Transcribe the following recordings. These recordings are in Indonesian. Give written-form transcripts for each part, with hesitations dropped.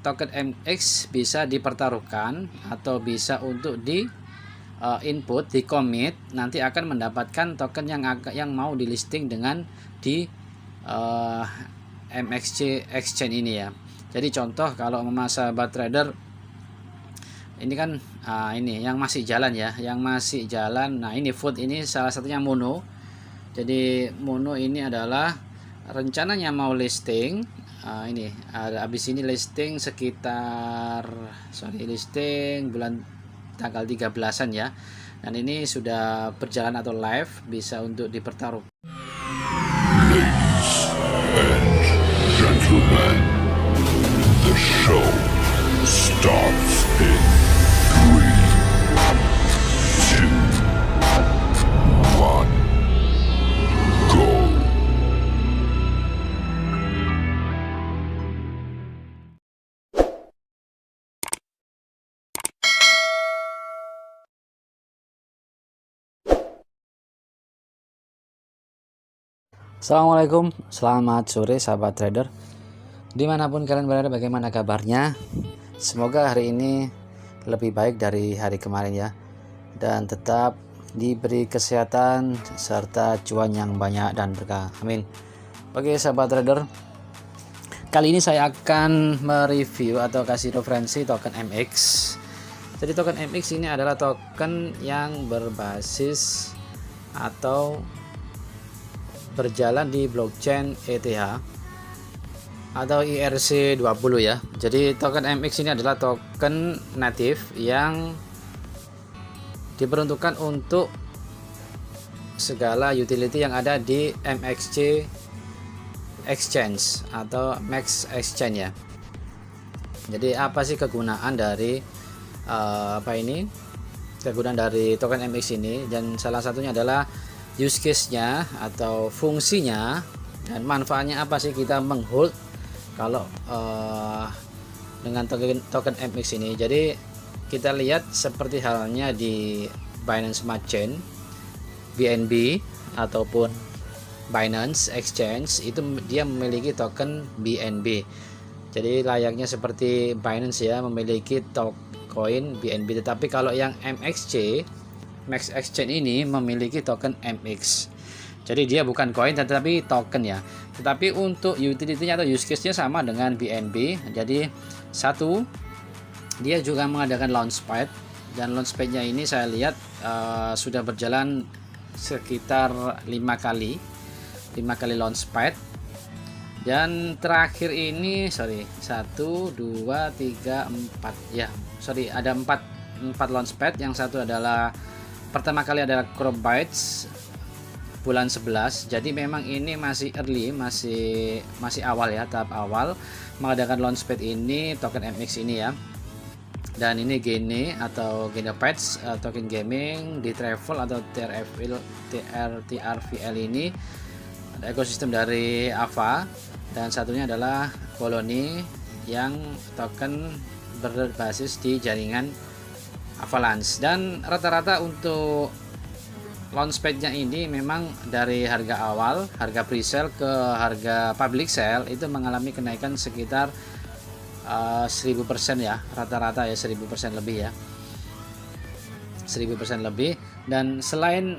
token MX bisa dipertaruhkan atau bisa untuk di input, di commit, nanti akan mendapatkan token yang mau di listing dengan di MXC exchange ini ya. Jadi contoh kalau sahabat trader ini kan ini yang masih jalan ya, yang masih jalan. Nah ini food ini salah satunya Mono. Jadi Mono ini adalah rencananya mau listing. Ini habis ini listing sekitar listing bulan tanggal 13-an ya. Dan ini sudah berjalan atau live, bisa untuk dipertaruhkan. Gentlemen, the show starts in 3, 2, 1, go. Assalamualaikum, selamat sore sahabat trader. Dimanapun kalian berada, bagaimana kabarnya? Semoga hari ini lebih baik dari hari kemarin ya, dan tetap diberi kesehatan serta cuan yang banyak dan berkah, amin. Oke sahabat trader, kali ini saya akan mereview atau kasih referensi token MX. Jadi token MX ini adalah token yang berbasis atau berjalan di blockchain ETH atau ERC20 ya. Jadi token MX ini adalah token native yang diperuntukkan untuk segala utility yang ada di MXC exchange atau Max exchange ya. Jadi apa sih kegunaan dari kegunaan dari token MX ini? Dan salah satunya adalah use case-nya atau fungsinya dan manfaatnya apa sih kita menghold kalau dengan token MX ini. Jadi kita lihat seperti halnya di Binance Smart Chain, BNB ataupun Binance Exchange, itu dia memiliki token BNB. Jadi layaknya seperti Binance ya, memiliki koin BNB. Tetapi kalau yang MXC Max Exchange ini memiliki token MX. Jadi dia bukan koin tetapi token ya. Tetapi untuk utility-nya atau use case-nya sama dengan BNB. Jadi satu, dia juga mengadakan launchpad, dan launchpad-nya ini saya lihat sudah berjalan sekitar 5 kali launchpad. Dan terakhir ini 1 2 3 4 ya. Ada 4 launchpad. Yang satu adalah pertama kali adalah Crobytes bulan 11. Jadi memang ini masih early, masih awal ya, tahap awal mengadakan launchpad ini token MX ini ya. Dan ini Gene atau Genopets token gaming di Travel atau TRVL ini ada ekosistem dari Ava, dan satunya adalah Colony yang token berbasis di jaringan Avalanche. Dan rata-rata untuk launchpad-nya ini memang dari harga awal, harga pre-sale ke harga public sale itu mengalami kenaikan sekitar 1000% ya, rata-rata ya 1000% lebih ya, 1000% lebih. Dan selain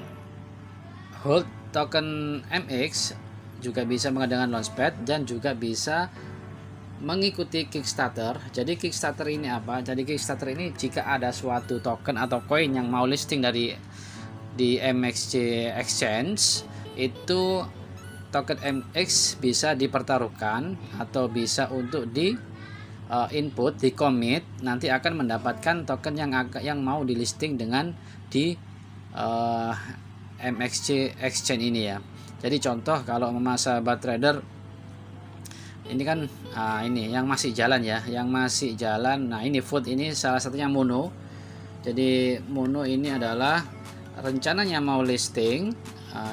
hold token MX juga bisa mengadakan launchpad dan juga bisa mengikuti Kickstarter. Jadi Kickstarter ini apa? Jadi Kickstarter ini jika ada suatu token atau koin yang mau listing di MXC Exchange, itu token MX bisa dipertaruhkan atau bisa untuk di input, di commit, nanti akan mendapatkan token yang mau di listing dengan di MXC Exchange ini ya. Jadi contoh kalau sahabat trader ini kan ini yang masih jalan ya, yang masih jalan. Nah ini food ini salah satunya Mono. Jadi Mono ini adalah rencananya mau listing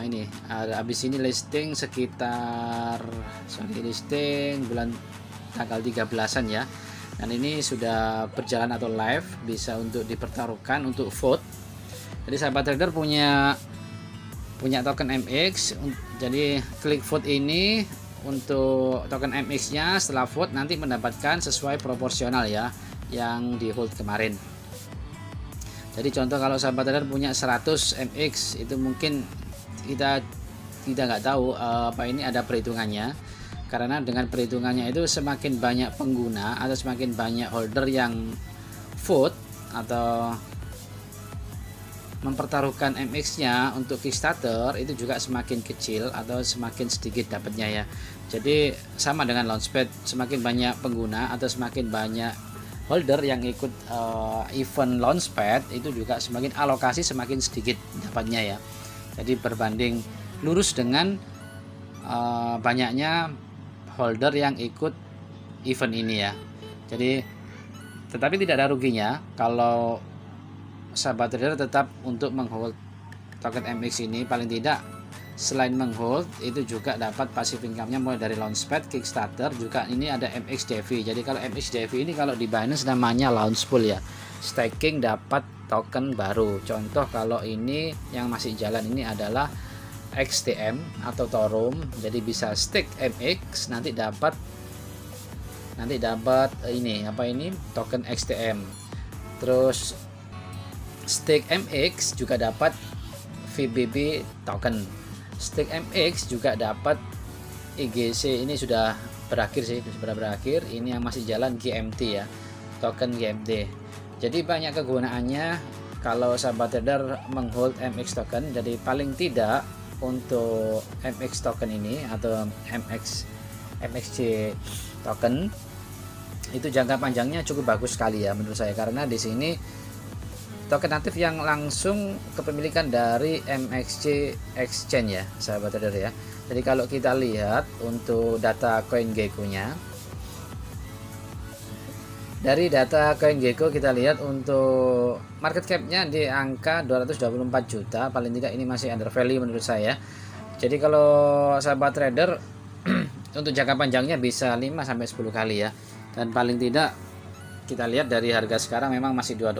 ini habis ini listing sekitar listing bulan tanggal 13-an ya. Dan ini sudah berjalan atau live, bisa untuk dipertaruhkan untuk vote. Jadi sahabat trader punya token MX, jadi klik vote ini untuk token MX nya setelah vote nanti mendapatkan sesuai proporsional ya yang di hold kemarin. Jadi contoh kalau sahabat trader punya 100 MX itu mungkin kita nggak tahu apa ini ada perhitungannya, karena dengan perhitungannya itu semakin banyak pengguna atau semakin banyak holder yang vote atau mempertaruhkan MX-nya untuk Kickstarter, itu juga semakin kecil atau semakin sedikit dapatnya ya. Jadi sama dengan Launchpad, semakin banyak pengguna atau semakin banyak holder yang ikut event Launchpad, itu juga semakin alokasi semakin sedikit dapatnya ya. Jadi berbanding lurus dengan banyaknya holder yang ikut event ini ya. Jadi tetapi tidak ada ruginya kalau sahabat trader tetap untuk menghold token MX ini. Paling tidak selain menghold itu juga dapat passive income-nya mulai dari Launchpad, Kickstarter, juga ini ada MX Devi. Jadi kalau MX Devi ini kalau di Binance namanya launch pool ya, staking dapat token baru. Contoh kalau ini yang masih jalan ini adalah XTM atau Torum, jadi bisa stake MX nanti dapat ini apa ini token XTM, terus stake MX juga dapat VBB token, stake MX juga dapat IGC. Ini sudah berakhir sih, sudah berakhir. Ini yang masih jalan GMT ya, token GMT. Jadi banyak kegunaannya kalau sahabat trader menghold MX token. Jadi paling tidak untuk MX token ini atau MXC token itu jangka panjangnya cukup bagus sekali ya menurut saya, karena di sini token aktif yang langsung kepemilikan dari MXC Exchange ya sahabat trader ya. Jadi kalau kita lihat untuk data CoinGecko nya, dari data CoinGecko kita lihat untuk market cap nya di angka 224 juta, paling tidak ini masih under value menurut saya. Jadi kalau sahabat trader untuk jangka panjangnya bisa 5-10 kali ya, dan paling tidak kita lihat dari harga sekarang memang masih $2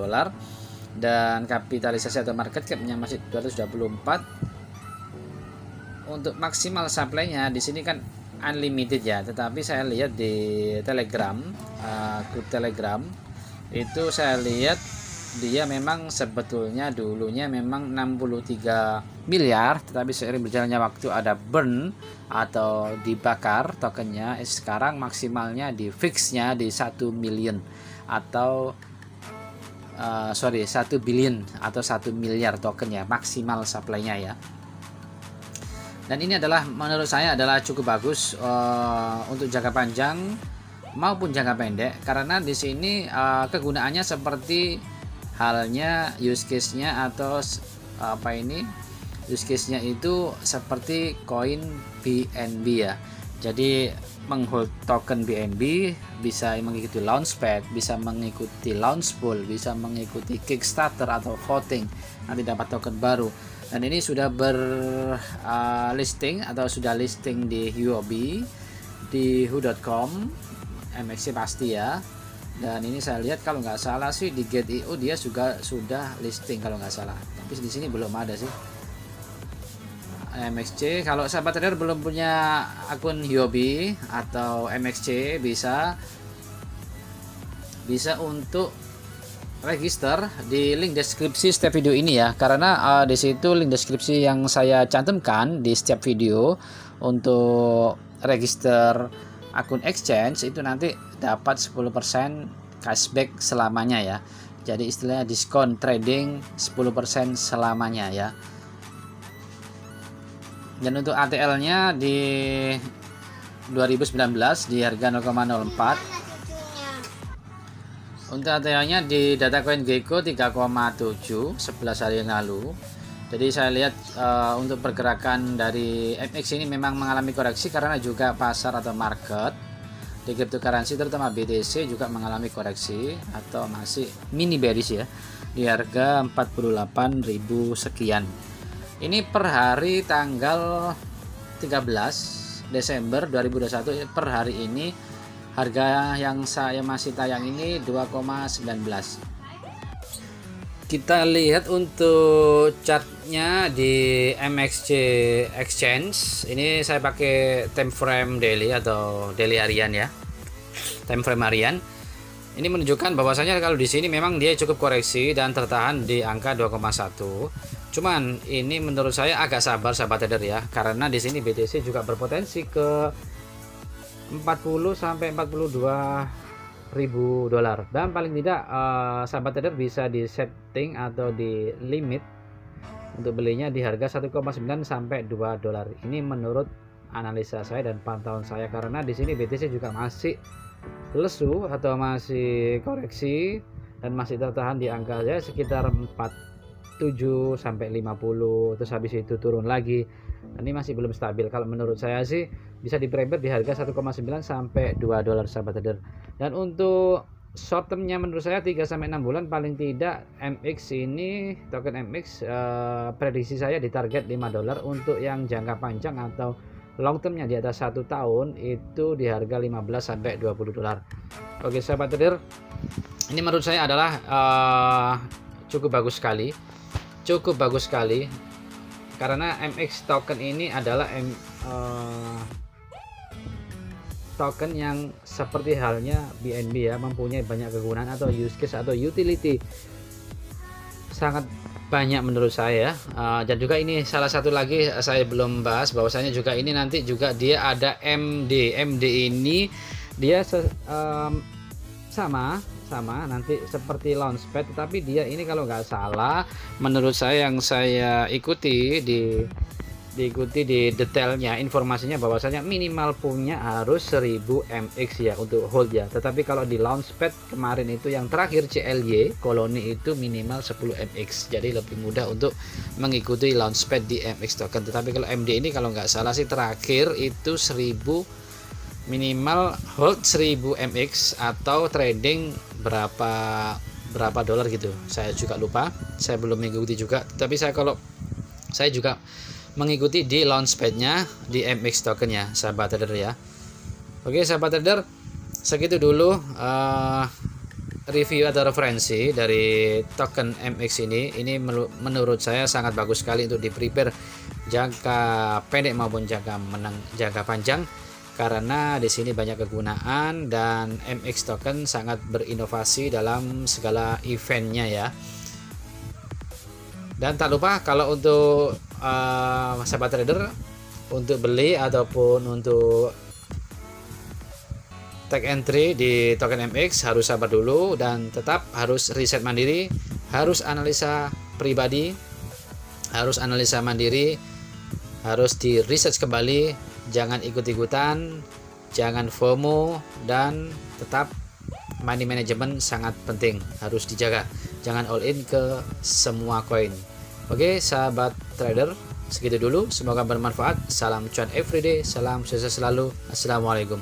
dan kapitalisasi atau market cap-nya masih 224. Untuk maksimal supply-nya di sini kan unlimited ya, tetapi saya lihat di Telegram, grup Telegram itu saya lihat dia memang sebetulnya dulunya memang 63 miliar, tetapi seiring berjalannya waktu ada burn atau dibakar tokennya. Sekarang maksimalnya di fixnya di 1 million atau 1 billion atau 1 miliar tokennya maksimal supply-nya ya. Dan ini adalah menurut saya adalah cukup bagus untuk jangka panjang maupun jangka pendek, karena di sini kegunaannya seperti halnya use case-nya atau use case-nya itu seperti koin BNB ya. Jadi menghold token BNB bisa mengikuti Launchpad, bisa mengikuti Launch Pool, bisa mengikuti Kickstarter atau voting, nanti dapat token baru. Dan ini sudah listing atau sudah listing di Huobi, di Who.com, MXC pasti ya. Dan ini saya lihat kalau nggak salah sih di Gate.io dia juga sudah listing kalau nggak salah, tapi di sini belum ada sih MXC. Kalau sahabat trader belum punya akun Huobi atau MXC bisa untuk register di link deskripsi setiap video ini ya, karena di situ link deskripsi yang saya cantumkan di setiap video untuk register akun exchange itu nanti dapat 10% cashback selamanya ya. Jadi istilahnya diskon trading 10% selamanya ya. Dan untuk ATL nya di 2019 di harga 0,04. Untuk ATL nya di data CoinGecko 3,7 11 hari yang lalu. Jadi saya lihat untuk pergerakan dari MX ini memang mengalami koreksi karena juga pasar atau market di cryptocurrency terutama BTC juga mengalami koreksi atau masih mini bearish ya di harga 48.000 sekian. Ini per hari tanggal 13 Desember 2021, per hari ini harga yang saya masih tayang ini 2,19. Kita lihat untuk chartnya di MXC Exchange. Ini saya pakai time frame daily atau daily harian ya. Time frame harian. Ini menunjukkan bahwasanya kalau di sini memang dia cukup koreksi dan tertahan di angka 2,1. Cuman ini menurut saya agak sabar sahabat trader ya, karena di sini BTC juga berpotensi ke 40 sampai 42 ribu dolar, dan paling tidak sahabat trader bisa di setting atau di limit untuk belinya di harga 1,9 sampai 2 dolar. Ini menurut analisa saya dan pantauan saya, karena di sini BTC juga masih lesu atau masih koreksi dan masih tertahan di angka ya sekitar 47 sampai 50, terus habis itu turun lagi. Ini masih belum stabil. Kalau menurut saya sih bisa di prepare di harga 1,9 sampai 2 dolar sahabat trader. Dan untuk short termnya menurut saya 3 sampai 6 bulan paling tidak MX ini, token MX prediksi saya di target 5 dolar. Untuk yang jangka panjang atau long termnya di atas 1 tahun itu di harga 15 sampai 20 dolar. Oke sahabat trader, ini menurut saya adalah cukup bagus sekali. Cukup bagus sekali karena MX token ini adalah token yang seperti halnya BNB ya, mempunyai banyak kegunaan atau use case atau utility sangat banyak menurut saya. Dan juga ini salah satu lagi saya belum bahas bahwasanya juga ini nanti juga dia ada MD. MD ini dia sama nanti seperti Launchpad, tetapi dia ini kalau nggak salah menurut saya yang saya ikuti diikuti di detailnya informasinya bahwasanya minimal punya harus 1000 MX ya untuk hold ya. Tetapi kalau di Launchpad kemarin itu yang terakhir CLY koloni itu minimal 10 MX, jadi lebih mudah untuk mengikuti Launchpad di MX token. Tetapi kalau MD ini kalau nggak salah sih terakhir itu 1000 minimal hold 1000 MX atau trading berapa dolar gitu. Saya juga lupa, saya belum mengikuti juga. Tapi saya juga mengikuti di Launchpad-nya di MX tokennya sahabat trader ya. Oke sahabat trader, segitu dulu review atau referensi dari token MX ini. Ini menurut saya sangat bagus sekali untuk di prepare jangka pendek maupun jangka panjang, karena di sini banyak kegunaan dan MX token sangat berinovasi dalam segala eventnya ya. Dan tak lupa kalau untuk sahabat trader untuk beli ataupun untuk take entry di token MX harus sabar dulu dan tetap harus riset mandiri, harus analisa pribadi, harus analisa mandiri, harus di research kembali, jangan ikut-ikutan, jangan FOMO, dan tetap money management sangat penting, harus dijaga, jangan all in ke semua koin. Oke sahabat trader, segitu dulu, semoga bermanfaat. Salam cuan everyday, salam sukses selalu. Assalamualaikum.